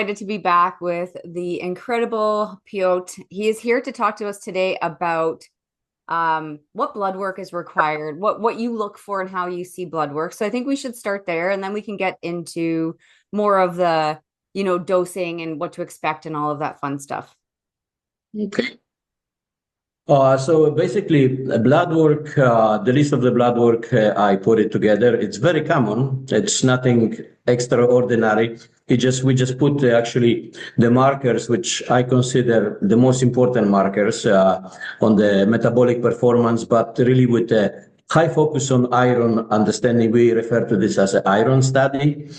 Excited to be back with the incredible Piotr. He is here to talk to us today about what blood work is required, what you look for and how you see blood work. So I think we should start there, and then we can get into more of the, dosing and what to expect and all of that fun stuff. Okay. So basically, blood work, the list of the blood work, I put it together. It's very common. It's nothing extraordinary. We just put actually the markers, which I consider the most important markers on the metabolic performance, but really with a high focus on iron understanding. We refer to this as an iron study.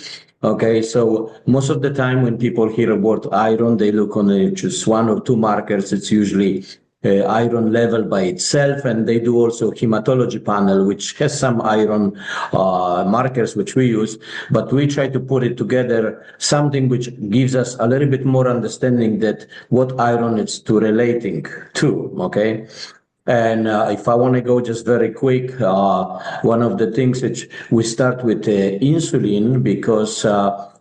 Okay, so most of the time when people hear about iron, they look on just one or two markers. It's usually iron level by itself, and they do also hematology panel, which has some iron markers which we use, but we try to put it together, something which gives us a little bit more understanding that what iron is to relating to, okay? And if I want to go just very quick, one of the things which we start with insulin, because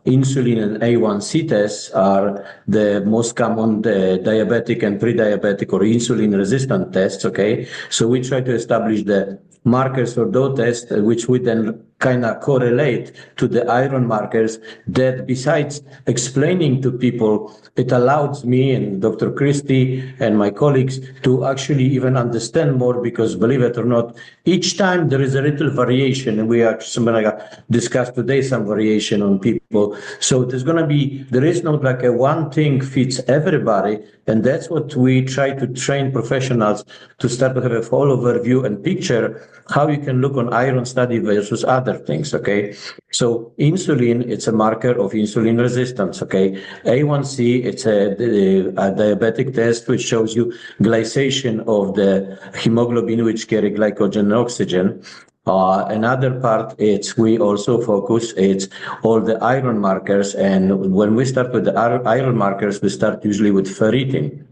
insulin and A1C tests are the most common diabetic and pre-diabetic or insulin resistant tests, okay? So we try to establish the markers for those tests, which we then kind of correlate to the iron markers, that besides explaining to people, it allows me and Dr. Kristy and my colleagues to actually even understand more, because believe it or not, each time there is a little variation, and we actually discussed today some variation on people. So there is not like a one thing fits everybody, and that's what we try to train professionals to start to have a full overview and picture how you can look on iron study versus other things, okay? So insulin, it's a marker of insulin resistance, okay? A1C, it's a diabetic test which shows you glycation of the hemoglobin, which carry glycogen and oxygen. Another part, we also focus, it's all the iron markers. And when we start with the iron markers, we start usually with ferritin.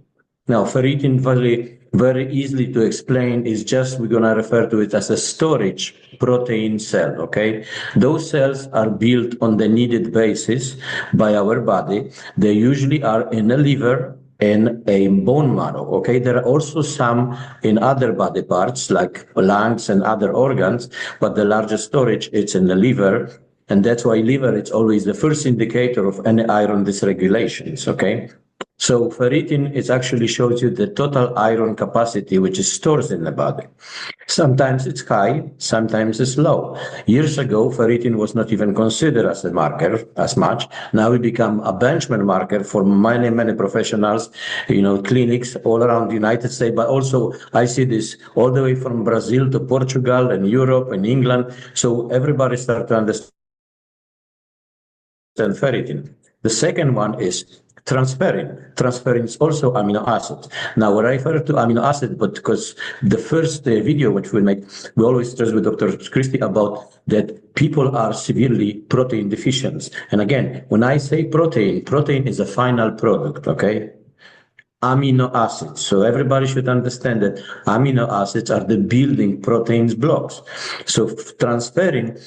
Now, ferritin, very easily to explain, is just, we're going to refer to it as a storage protein cell, okay? Those cells are built on the needed basis by our body. They usually are in the liver and a bone marrow, okay? There are also some in other body parts like lungs and other organs, but the largest storage, it's in the liver. And that's why liver, it's always the first indicator of any iron dysregulations, okay? So ferritin, it actually shows you the total iron capacity which is stored in the body. Sometimes it's high, sometimes it's low. Years ago, ferritin was not even considered as a marker as much. Now it become a benchmark marker for many, many professionals, clinics all around the United States, but also I see this all the way from Brazil to Portugal and Europe and England. So everybody start to understand ferritin. The second one is transferrin. Transferrin is also amino acid. Now, I refer to amino acid, but because the first video which we make, we always stress with Dr. Kristy about that people are severely protein deficient. And again, when I say protein is a final product, okay? Amino acids. So everybody should understand that amino acids are the building proteins blocks. So transferrin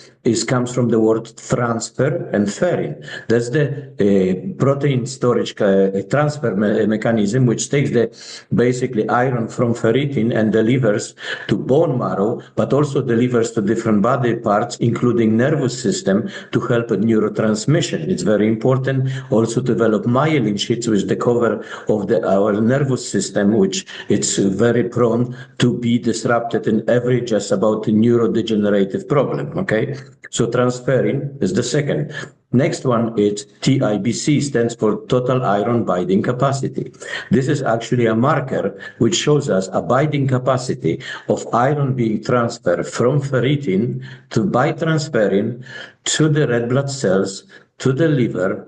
comes from the word transfer and ferrin. That's the protein storage transfer mechanism, which takes the basically iron from ferritin and delivers to bone marrow, but also delivers to different body parts, including nervous system, to help neurotransmission. It's very important also to develop myelin sheaths, which the cover of our nervous system, which it's very prone to be disrupted in every just about neurodegenerative problem, okay? So transferrin is the second. Next one is TIBC, stands for total iron binding capacity. This is actually a marker which shows us a binding capacity of iron being transferred from ferritin by transferrin to the red blood cells, to the liver,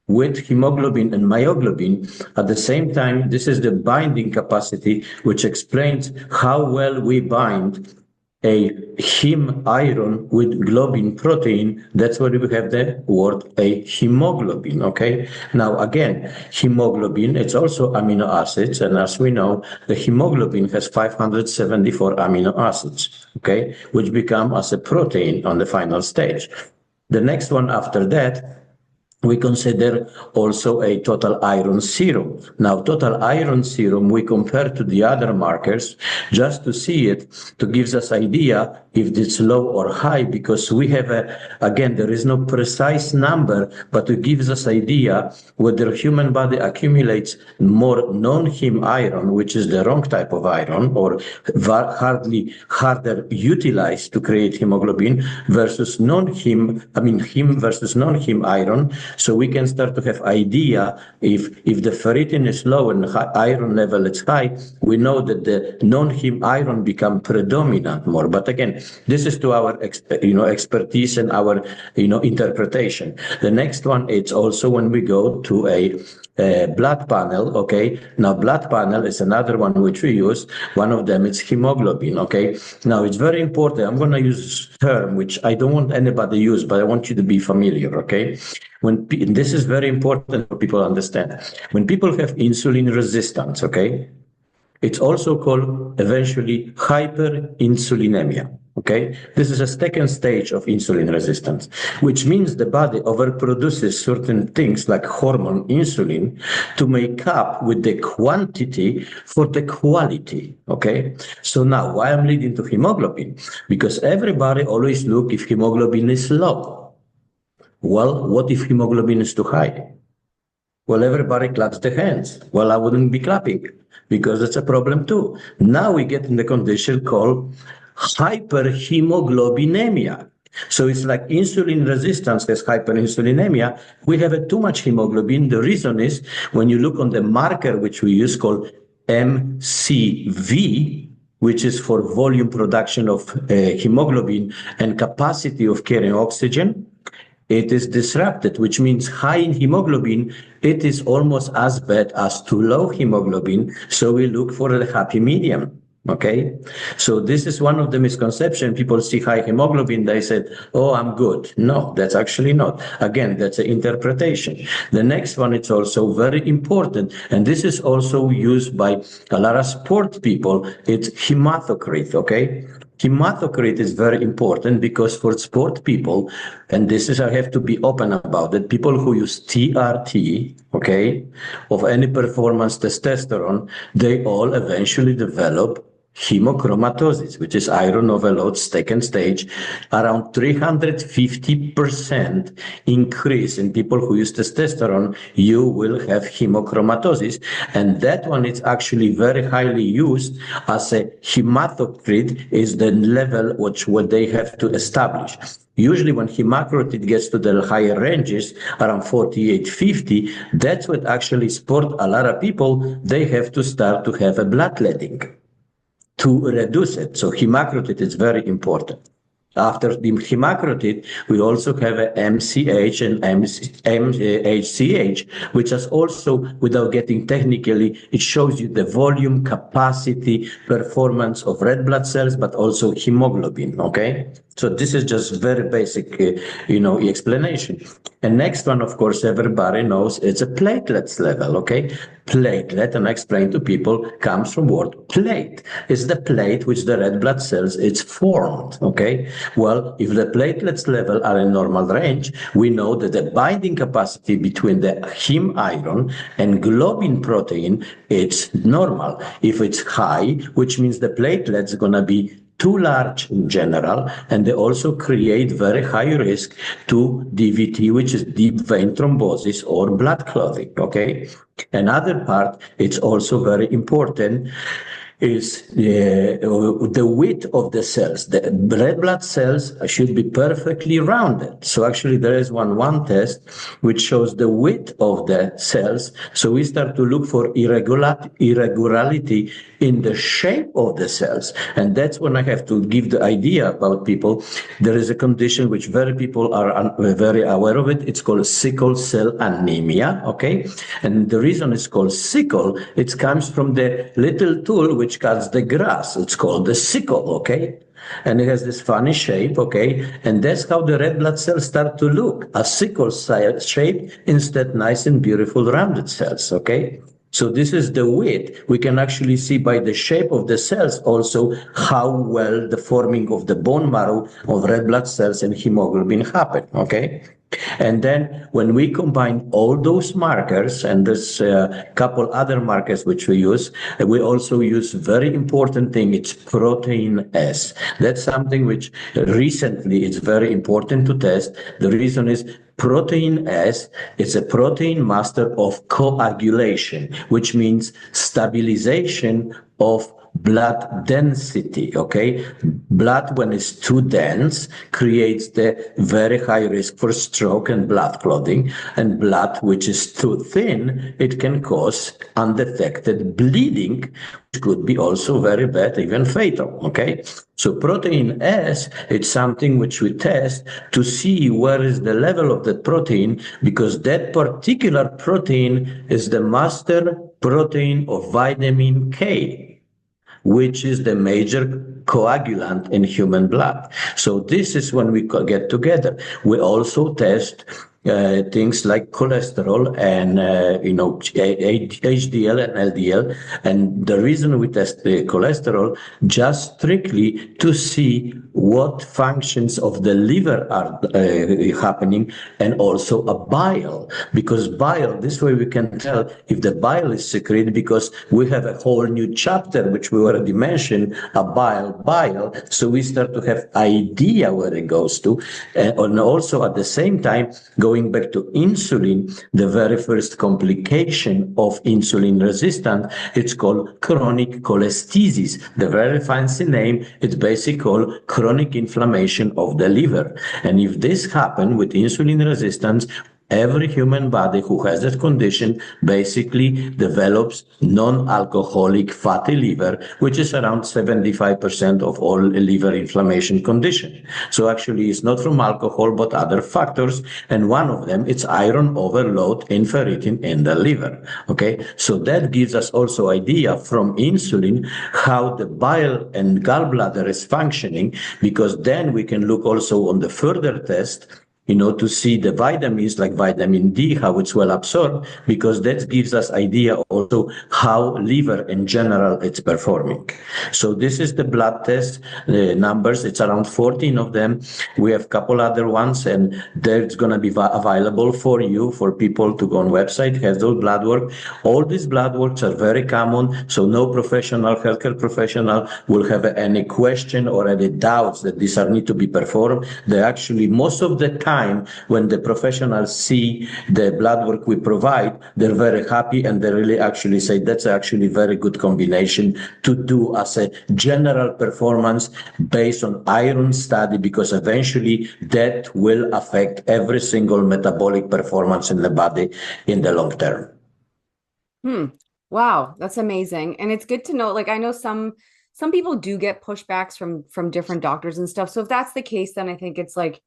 with hemoglobin and myoglobin. At the same time, this is the binding capacity, which explains how well we bind a heme iron with globin protein. That's why we have the word a hemoglobin, okay? Now, again, hemoglobin, it's also amino acids. And as we know, the hemoglobin has 574 amino acids, okay? Which become as a protein on the final stage. The next one after that we consider also a total iron serum. Now, total iron serum, we compare to the other markers just to see it, to give us idea if it's low or high, because we have again, there is no precise number, but it gives us idea whether human body accumulates more non-heme iron, which is the wrong type of iron, or harder utilized to create hemoglobin, versus non-heme, heme versus non-heme iron. So we can start to have idea if the ferritin is low and iron level is high, we know that the non-heme iron become predominant more. But again, this is to our expertise and our interpretation. The next one, it's also when we go to a blood panel. Okay, now blood panel is another one which we use. One of them is hemoglobin. Okay, now it's very important. I'm going to use a term which I don't want anybody to use, but I want you to be familiar. Okay, this is very important for people to understand. When people have insulin resistance, okay, it's also called eventually hyperinsulinemia. Okay, this is a second stage of insulin resistance, which means the body overproduces certain things like hormone insulin to make up with the quantity for the quality. Okay, so now why I'm leading to hemoglobin? Because everybody always look if hemoglobin is low. Well, what if hemoglobin is too high? Well, everybody claps their hands. Well, I wouldn't be clapping because it's a problem too. Now we get in the condition called hyperhemoglobinemia. So it's like insulin resistance has hyperinsulinemia. We have too much hemoglobin. The reason is when you look on the marker which we use called MCV, which is for volume production of hemoglobin and capacity of carrying oxygen, it is disrupted, which means high in hemoglobin, it is almost as bad as too low hemoglobin. So we look for a happy medium. Okay, so this is one of the misconceptions. People see high hemoglobin, they said, oh, I'm good. No, that's actually not. Again, that's an interpretation. The next one, it's also very important, and this is also used by a lot of sport people. It's hematocrit. Okay, hematocrit is very important because for sport people, and this is, I have to be open about it, people who use TRT, okay, of any performance testosterone, they all eventually develop hemochromatosis, which is iron overload second stage, around 350% increase in people who use testosterone, you will have hemochromatosis. And that one is actually very highly used as a hematocrit is the level which what they have to establish. Usually when hematocrit gets to the higher ranges, around 48, 50, that's what actually sport a lot of people, they have to start to have a bloodletting to reduce it. So hematocrit is very important. After the hematocrit, we also have a MCH and MHCH, which is also, without getting technically, it shows you the volume, capacity, performance of red blood cells, but also hemoglobin, okay? So this is just very basic, explanation. And next one, of course, everybody knows it's a platelets level, okay? Platelet, and I explain to people, comes from word plate. It's the plate which the red blood cells, it's formed, okay? Well, if the platelets level are in normal range, we know that the binding capacity between the heme iron and globin protein, it's normal. If it's high, which means the platelets are gonna be too large in general, and they also create very high risk to DVT, which is deep vein thrombosis or blood clotting, okay? Another part, it's also very important, is the width of the cells. The red blood cells should be perfectly rounded. So actually there is one test which shows the width of the cells. So we start to look for irregularity in the shape of the cells. And that's when I have to give the idea about people. There is a condition which very people are very aware of it. It's called sickle cell anemia, okay? And the reason it's called sickle, it comes from the little tool which cuts the grass. It's called the sickle, okay? And it has this funny shape, okay? And that's how the red blood cells start to look, a sickle cell shape instead nice and beautiful rounded cells, okay? So this is the width. We can actually see by the shape of the cells also how well the forming of the bone marrow of red blood cells and hemoglobin happen, okay? And then when we combine all those markers, and there's a couple other markers which we also use very important thing, it's protein S. That's something which recently it's very important to test. The reason is protein S is a protein master of coagulation, which means stabilization of blood density. Okay, blood when it's too dense creates the very high risk for stroke and blood clotting, and blood which is too thin, it can cause undetected bleeding, which could be also very bad, even fatal. Okay, so protein S, it's something which we test to see where is the level of that protein, because that particular protein is the master protein of vitamin K, which is the major coagulant in human blood. So this is when we get together. We also test things like cholesterol and HDL and LDL. And the reason we test the cholesterol just strictly to see what functions of the liver are happening, and also a bile, because bile, this way we can tell if the bile is secreted, because we have a whole new chapter which we already mentioned, a bile, so we start to have idea where it goes to. And also at the same time, going back to insulin, the very first complication of insulin resistance, it's called chronic cholestasis. The very fancy name, it's basically called chronic inflammation of the liver. And if this happens with insulin resistance, every human body who has that condition basically develops non-alcoholic fatty liver, which is around 75% of all liver inflammation condition. So actually it's not from alcohol, but other factors. And one of them, it's iron overload in ferritin in the liver. Okay. So that gives us also idea from insulin how the bile and gallbladder is functioning, because then we can look also on the further test, to see the vitamins like vitamin D, how it's well absorbed, because that gives us idea also how liver in general it's performing. So this is the blood test numbers. It's around 14 of them. We have a couple other ones, and there's going to be available for you, for people to go on website, have those blood work. All these blood works are very common, so no professional, healthcare professional will have any question or any doubts that these are need to be performed. They actually, most of the time, when the professionals see the blood work we provide, they're very happy, and they really actually say that's actually very good combination to do as a general performance based on iron study, because eventually that will affect every single metabolic performance in the body in the long term. Wow, that's amazing. And it's good to know, like, I know some people do get pushbacks from different doctors and stuff. So if that's the case, then I think it's like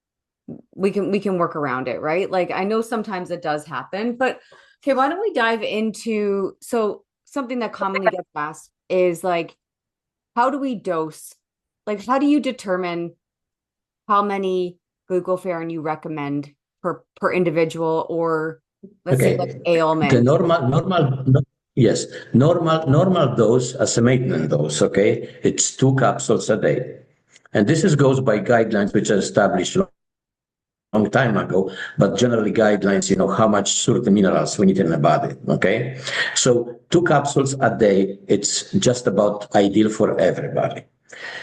we can work around it, right? Like, I know sometimes it does happen, but okay, why don't we dive into, so something that commonly gets asked is like, how do we dose? Like, how do you determine how many glucoferrin you recommend per individual, or let's say like ailment? The normal dose as a maintenance dose, okay? It's 2 capsules a day. And this goes by guidelines which are established long time ago, but generally guidelines, how much certain minerals we need in the body, okay? So 2 capsules a day, it's just about ideal for everybody.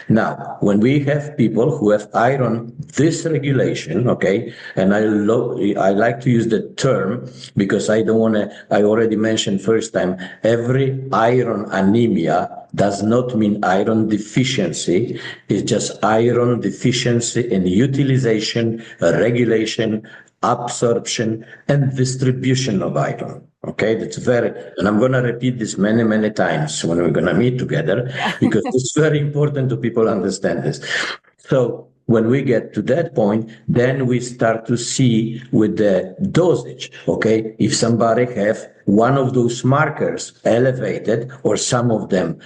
Now, when we have people who have iron dysregulation, okay, and I like to use the term because I already mentioned first time, every iron anemia does not mean iron deficiency. It's just iron deficiency in utilization, regulation, absorption, and distribution of iron. Okay, and I'm going to repeat this many, many times when we're going to meet together, because it's very important to people understand this. So when we get to that point, then we start to see with the dosage, okay, if somebody have one of those markers elevated or some of them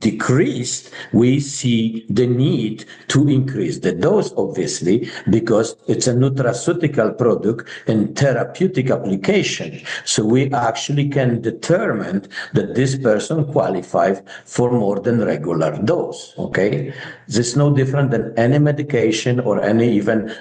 decreased, we see the need to increase the dose, obviously, because it's a nutraceutical product and therapeutic application. So we actually can determine that this person qualifies for more than regular dose. Okay, this is no different than any medication or any even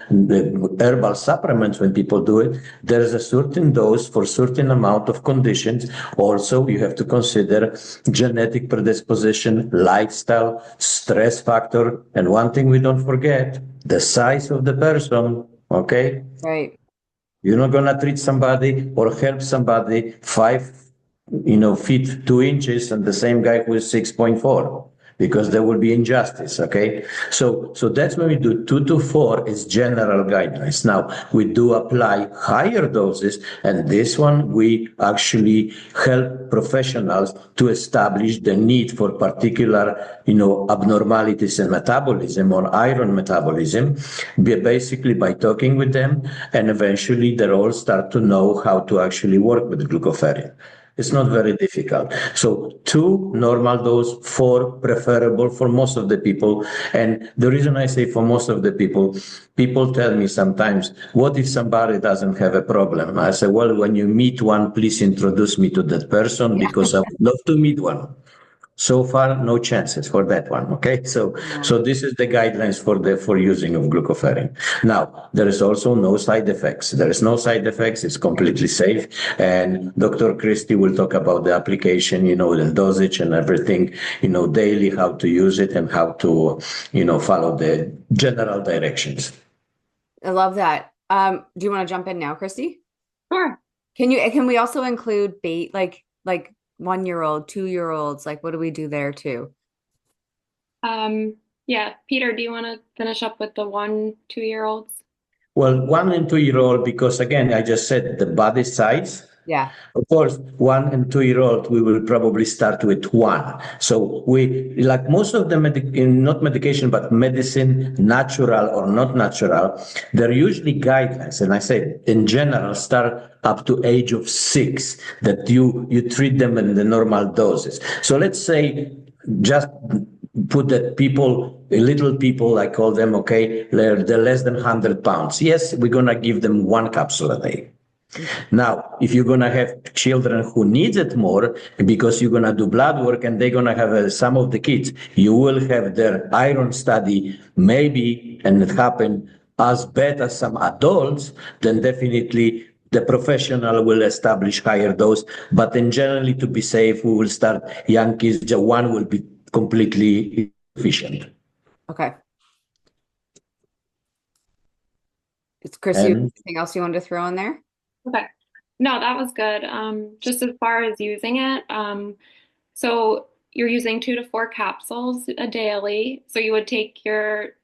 herbal supplements. When people do it, there is a certain dose for certain amount of conditions. Also, you have to consider genetic predisposition, lifestyle, stress factor, and one thing we don't forget, the size of the person. Okay, Right. you're not gonna treat somebody or help somebody 5 feet 2 inches and the same guy who is 6.4, because there will be injustice. Okay, so that's when we do 2 to 4 is general guidelines. Now we do apply higher doses, and this one we actually help professionals to establish the need for particular abnormalities in metabolism or iron metabolism, basically by talking with them, and eventually they all start to know how to actually work with glucoferrin. It's not very difficult. So 2 normal dose, 4 preferable for most of the people. And the reason I say for most of the people tell me sometimes, what if somebody doesn't have a problem? I say, well, when you meet one, please introduce me to that person, Yeah. because I would love to meet one. So far, no chances for that one. Okay, so this is the guidelines for using of glucoferrin. Now, there is also no side effects. There is no side effects. It's completely safe. And Dr. Kristy will talk about the application, the dosage and everything, daily, how to use it and how to, follow the general directions. I love that. Do you want to jump in now, Christy? Sure. Can we also include bait like 1-year-old, 2-year-olds? Like what do we do there too? Yeah, Peter, do you want to finish up with the 1, 2-year-olds? Well, 1 and 2 year old, because again, I just said the body size. Yeah. Of course, 1 and 2 year old, we will probably start with one. So we, like most of the not medication, but medicine, natural or not natural, they're usually guidelines. And I say, in general, start up to age of 6, that you treat them in the normal doses. So let's say just put that little people, I call them, okay, they're less than 100 pounds. Yes, we're going to give them 1 capsule a day. Now, if you're going to have children who need it more, because you're going to do blood work and they're going to have some of the kids, you will have their iron study maybe, and it happened as bad as some adults, then definitely the professional will establish higher dose. But in generally, to be safe, we will start young kids. One will be completely efficient. Okay. It's Chris, And anything else you wanted to throw in there? Okay. No, that was good. Just as far as using it, so you're using 2 to 4 capsules a daily. So you would take your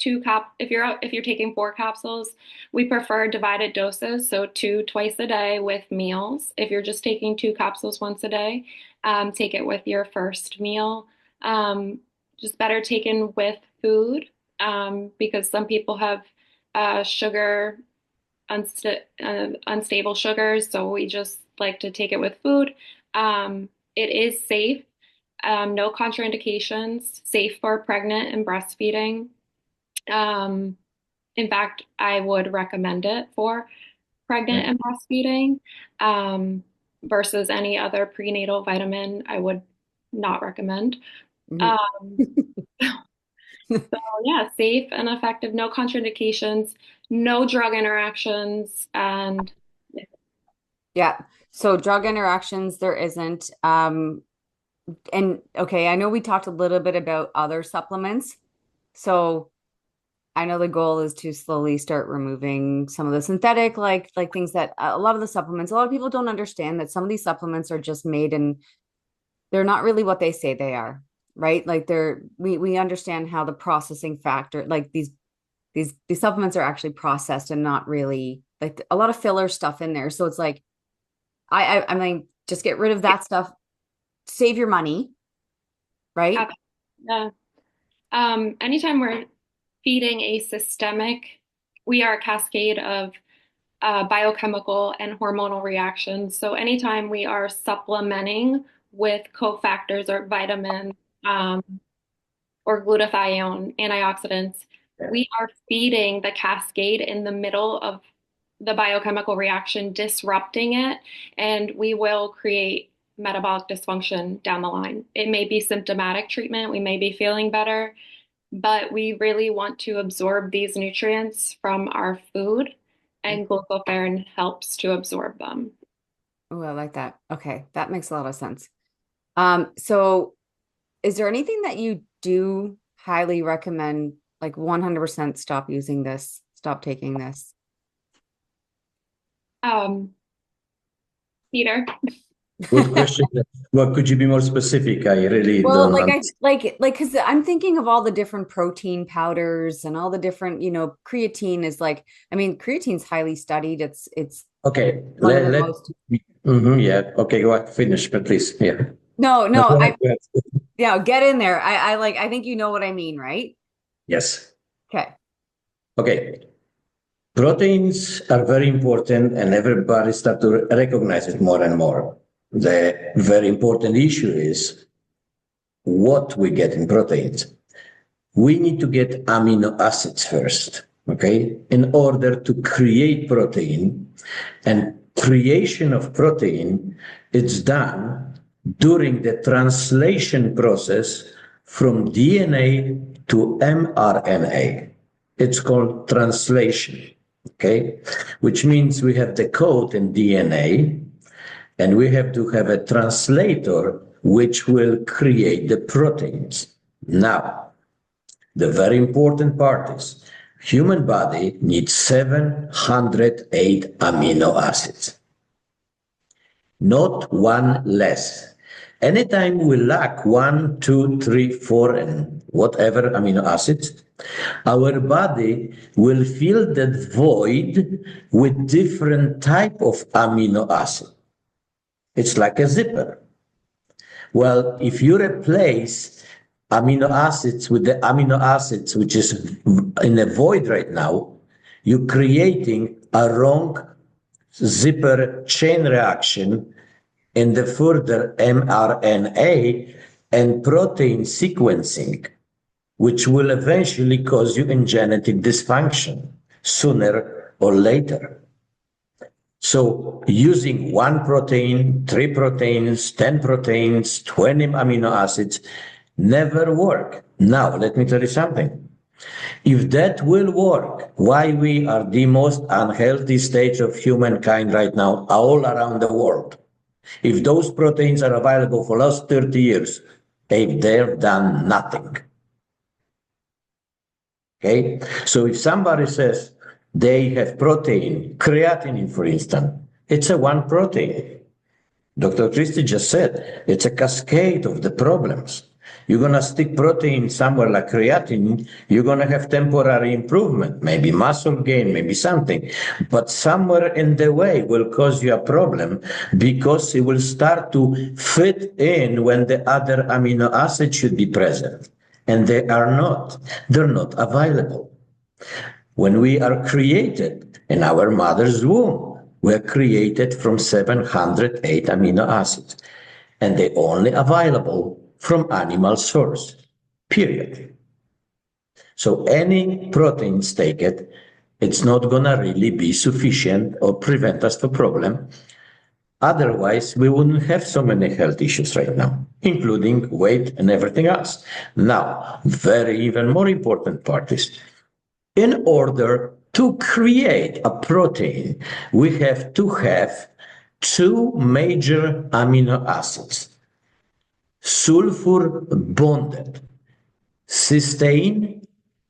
if you're taking 4 capsules, we prefer divided doses, so 2 twice a day with meals. If you're just taking 2 capsules once a day, take it with your first meal. Just better taken with food, because some people have sugar unstable sugars, so we just like to take it with food. It is safe, no contraindications, safe for pregnant and breastfeeding. In fact, I would recommend it for pregnant and breastfeeding, versus any other prenatal vitamin I would not recommend. Mhm. So yeah, safe and effective, no contraindications, no drug interactions, and Yeah. So drug interactions, there isn't. And okay, I know we talked a little bit about other supplements. So I know the goal is to slowly start removing some of the synthetic, like things that a lot of the supplements, a lot of people don't understand that some of these supplements are just made and they're not really what they say they are, right? Like we understand how the processing factor, like these supplements are actually processed and not really like a lot of filler stuff in there. So it's like I mean, just get rid of that stuff, save your money, right? yeah. Anytime we're feeding a systemic, we are a cascade of biochemical and hormonal reactions. So anytime we are supplementing with cofactors or vitamins, um, or glutathione antioxidants, we are feeding the cascade in the middle of the biochemical reaction, disrupting it, and we will create metabolic dysfunction down the line. It may be symptomatic treatment, we may be feeling better, but we really want to absorb these nutrients from our food, and glucoferrin helps to absorb them. Oh, I like that. Okay, that makes a lot of sense. So is there anything that you do highly recommend, like 100% stop using this, stop taking this? Peter? Good question. Well, could you be more specific? I really Well, don't because I'm thinking of all the different protein powders and all the different, creatine is like, I mean, creatine's highly studied. It's Okay. one of the most. Yeah. Okay. Go ahead. Finish, but please. Yeah. No, Go ahead. yeah, get in there. I think you know what I mean, right? Yes. Okay. Okay. Proteins are very important, and everybody start to recognize it more and more. The very important issue is what we get in proteins. We need to get amino acids first, okay, in order to create protein. And creation of protein is done during the translation process from DNA to mRNA. It's called translation, okay, which means we have the code in DNA, and we have to have a translator which will create the proteins. Now, the very important part is human body needs 708 amino acids, not one less. Anytime we lack 1, 2, 3, 4, and whatever amino acids, our body will fill that void with different type of amino acid. It's like a zipper. Well, if you replace amino acids with the amino acids, which is in a void right now, you're creating a wrong zipper chain reaction in the further mRNA and protein sequencing, which will eventually cause you in genetic dysfunction sooner or later. So using 1 protein, 3 proteins, 10 proteins, 20 amino acids never work. Now, let me tell you something. If that will work, why we are the most unhealthy stage of humankind right now, all around the world. If those proteins are available for the last 30 years, they've done nothing. Okay? So if somebody says they have protein, creatinine, for instance, it's a 1 protein. Dr. Kristy just said, it's a cascade of the problems. You're going to stick protein somewhere like creatinine, you're going to have temporary improvement, maybe muscle gain, maybe something. But somewhere in the way will cause you a problem because it will start to fit in when the other amino acids should be present. And they are not. They're not available. When we are created in our mother's womb, we are created from 708 amino acids, and they're only available from animal source, period. So any proteins taken, it's not gonna really be sufficient or prevent us from problem. Otherwise, we wouldn't have so many health issues right now, including weight and everything else. Now, even more important part is, in order to create a protein, we have to have 2 major amino acids, sulfur bonded, cysteine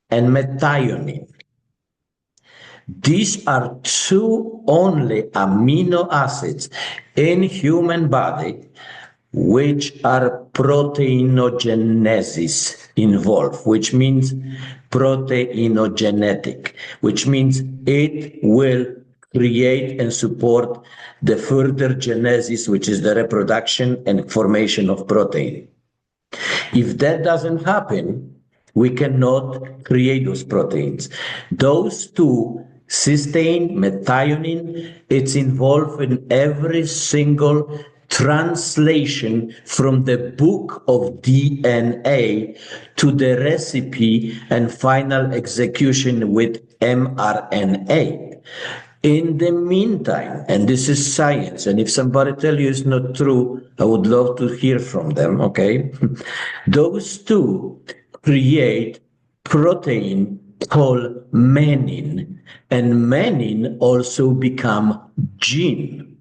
and methionine. These are 2 only amino acids in human body which are proteinogenesis involved, which means proteinogenetic, which means it will create and support the further genesis, which is the reproduction and formation of protein. If that doesn't happen, we cannot create those proteins. Those 2, cysteine, methionine, it's involved in every single translation from the book of DNA to the recipe and final execution with mRNA. In the meantime, and this is science, and if somebody tell you it's not true, I would love to hear from them, okay? Those two create protein called menin, and menin also become gene.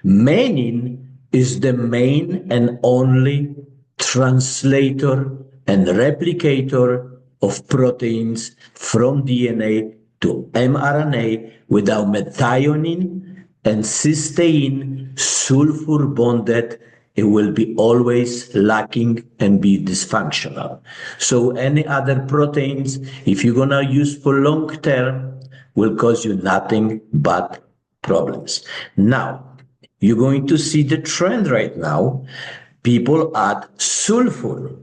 Menin is the main and only translator and replicator of proteins from DNA to mRNA. Without methionine and cysteine sulfur bonded, it will be always lacking and be dysfunctional. So any other proteins, if you're gonna use for long term, will cause you nothing but problems. Now, you're going to see the trend right now. People add sulfur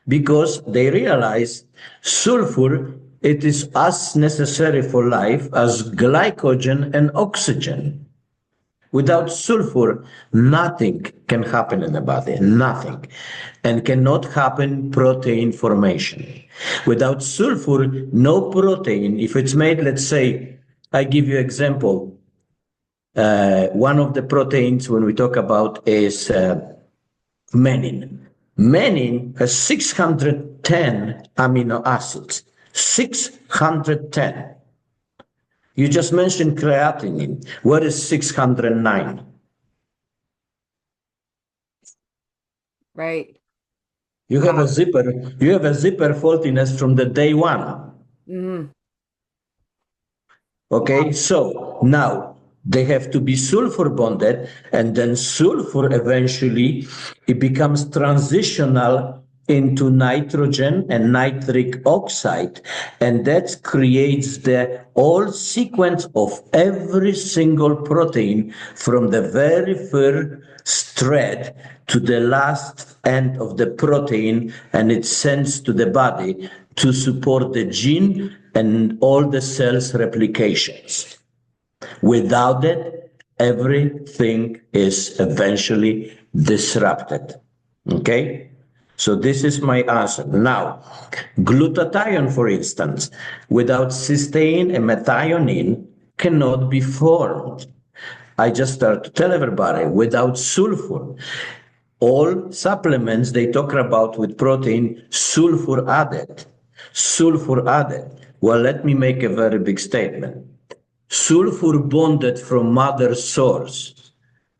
because they realize sulfur, it is as necessary for life as glycogen and oxygen. Without sulfur, nothing can happen in the body, nothing, and cannot happen protein formation. Without sulfur, no protein, if it's made, let's say, I give you example, one of the proteins when we talk about is menin. Menin has 610 amino acids. 610. You just mentioned creatinine. What is 609? Right. You have a zipper faultiness from the day one. Mm-hmm. Okay, so now they have to be sulfur bonded, and then sulfur eventually it becomes transitional into nitrogen and nitric oxide, and that creates the whole sequence of every single protein from the very first thread to the last end of the protein, and it sends to the body to support the gene and all the cells replications. Without it, everything is eventually disrupted. Okay? So this is my answer. Now, glutathione, for instance, without cysteine and methionine cannot be formed. I just start to tell everybody, without sulfur, all supplements they talk about with protein, sulfur added. Sulfur added. Well, let me make a very big statement. Sulfur bonded from mother source.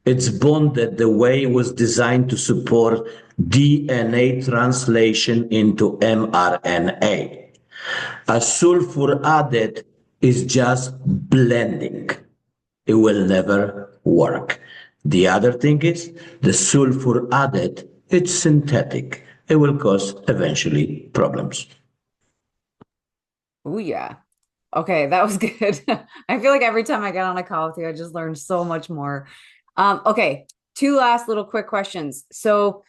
It's bonded the way it was designed to support DNA translation into mRNA. A sulfur added is just blending. It will never work. The other thing is the sulfur added, it's synthetic. It will cause eventually problems. Oh, yeah. Okay, that was good. I feel like every time I get on a call with you, I just learn so much more. Okay, two last little quick questions. So,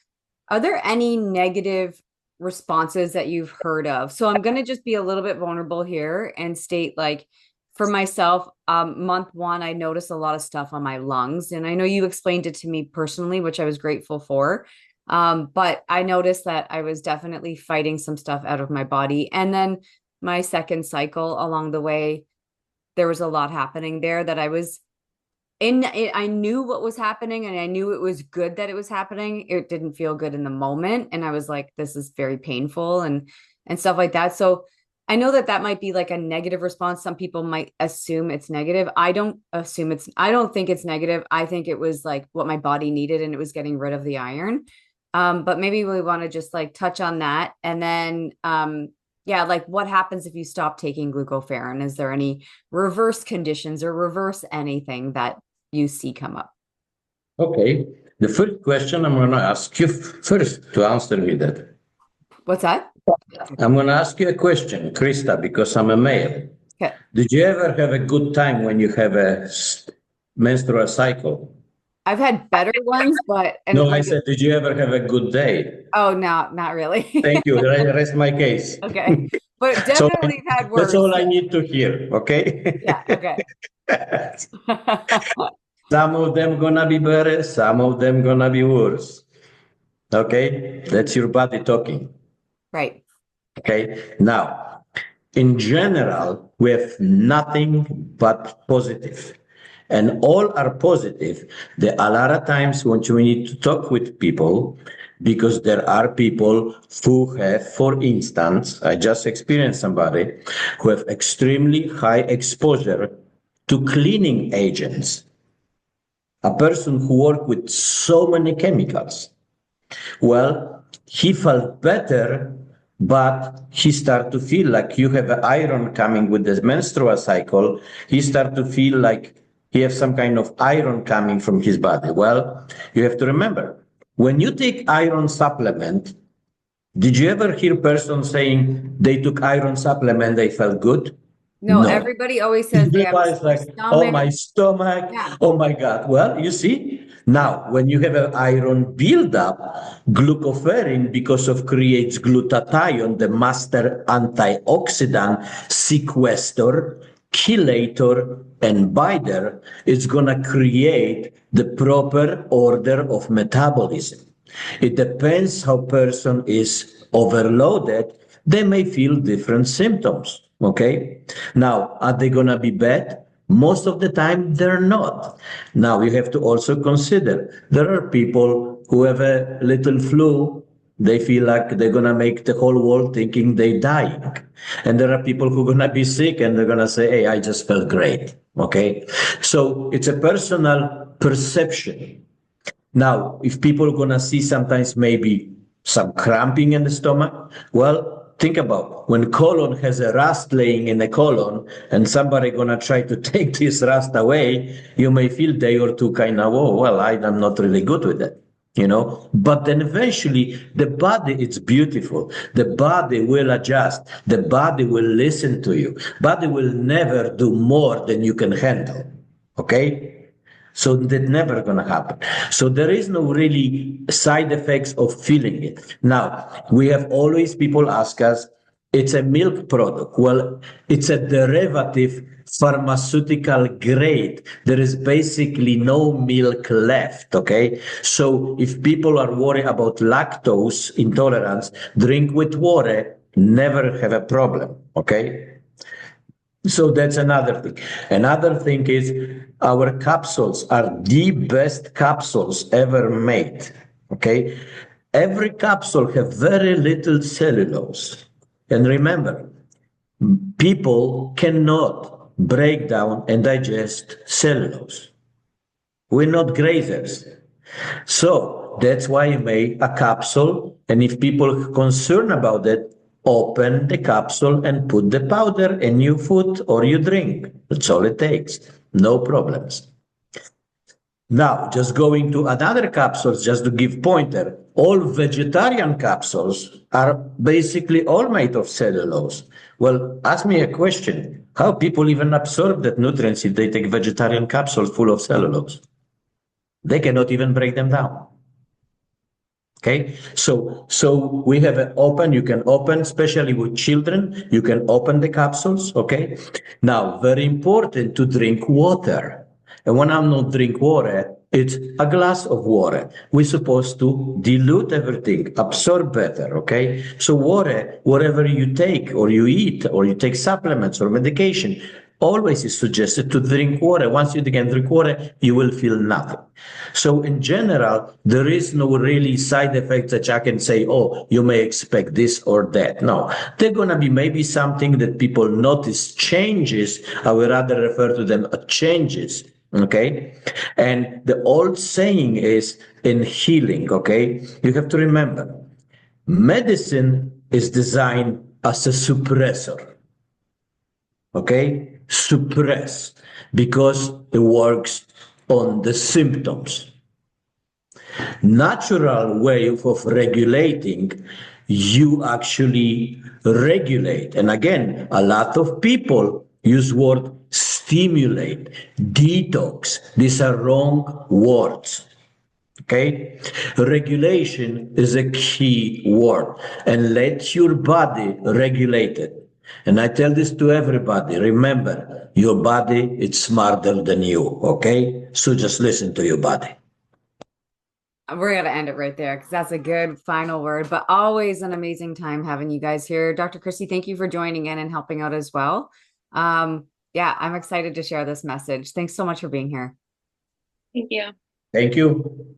are there any negative responses that you've heard of? So, I'm going to just be a little bit vulnerable here and state, like, for myself, month one, I noticed a lot of stuff on my lungs, and I know you explained it to me personally, which I was grateful for. But I noticed that I was definitely fighting some stuff out of my body, and then my second cycle along the way, there was a lot happening there that I was in it. I knew what was happening and I knew it was good that it was happening. It didn't feel good in the moment. And I was like, this is very painful and stuff like that. So I know that might be like a negative response. Some people might assume it's negative. I don't think it's negative. I think it was like what my body needed and it was getting rid of the iron. But maybe we want to just like touch on that. And then, yeah, like what happens if you stop taking glucoferrin? Is there any reverse conditions or reverse anything that you see come up? Okay. The first question I'm going to ask you first to answer me that. What's that? I'm going to ask you a question, Christa, because I'm a male. Okay. Did you ever have a good time when you have a menstrual cycle? I've had better ones, but no, I said, did you ever have a good day? Oh, no, not really. Thank you. Rest my case. Okay, but definitely so, had worse. That's all I need to hear. Okay. Yeah. Okay. Some of them gonna be better, some of them gonna be worse. Okay, that's your body talking. Right. Okay, now, in general, we have nothing but positive. And all are positive. There are a lot of times when we need to talk with people, because there are people who have, for instance, I just experienced somebody who have extremely high exposure to cleaning agents. A person who worked with so many chemicals. Well, he felt better, but he started to feel like you have iron coming with the menstrual cycle. He started to feel like he has some kind of iron coming from his body. Well, you have to remember, when you take iron supplement, did you ever hear person saying they took iron supplement, they felt good? No, No. everybody always says they have a Everybody's sore like, oh, stomach. my stomach, Yeah. oh my God. Well, you see, now when you have an iron buildup, glucoferrin, because of creates glutathione, the master antioxidant, sequester, chelator, and binder, it's going to create the proper order of metabolism. It depends how person is overloaded. They may feel different symptoms. Okay. Now, are they going to be bad? Most of the time, they're not. Now, you have to also consider there are people who have a little flu. They feel like they're going to make the whole world thinking they're dying. And there are people who are going to be sick and they're going to say, hey, I just felt great. Okay. So it's a personal perception. Now, if people are going to see sometimes maybe some cramping in the stomach, well, think about when colon has a rust laying in the colon and somebody going to try to take this rust away, you may feel day or two kind of, oh, well, I'm not really good with that. But then eventually the body, it's beautiful. The body will adjust. The body will listen to you. Body will never do more than you can handle. Okay. So that's never going to happen. So there is no really side effects of feeling it. Now, we have always people ask us, it's a milk product. Well, it's a derivative pharmaceutical grade. There is basically no milk left. Okay. So if people are worried about lactose intolerance, drink with water, never have a problem. Okay. So that's another thing. Another thing is our capsules are the best capsules ever made. Okay. Every capsule have very little cellulose. And remember, people cannot break down and digest cellulose. We're not grazers. So that's why I made a capsule. And if people are concerned about it, open the capsule and put the powder in your food or you drink. That's all it takes. No problems. Now, just going to another capsules, just to give pointer, all vegetarian capsules are basically all made of cellulose. Well, ask me a question. How people even absorb that nutrients if they take vegetarian capsules full of cellulose? They cannot even break them down. Okay, so we have an open, you can open, especially with children, you can open the capsules. Okay, now very important to drink water. And when I'm not drink water, it's a glass of water. We're supposed to dilute everything, absorb better. Okay, so water, whatever you take or you eat or you take supplements or medication, always is suggested to drink water. Once you can drink water, you will feel nothing. So in general, there is no really side effects that I can say, oh, you may expect this or that. No, they're going to be maybe something that people notice changes. I would rather refer to them as changes. Okay. And the old saying is in healing. Okay. You have to remember, medicine is designed as a suppressor. Okay. Suppress because it works on the symptoms. Natural way of regulating, you actually regulate. And again, a lot of people use word stimulate, detox. These are wrong words. Okay, regulation is a key word, and let your body regulate it. And I tell this to everybody. Remember, your body is smarter than you, okay? So just listen to your body. We're going to end it right there because that's a good final word, but always an amazing time having you guys here. Dr. Kristy, thank you for joining in and helping out as well. Yeah, I'm excited to share this message. Thanks so much for being here. Thank you. Thank you.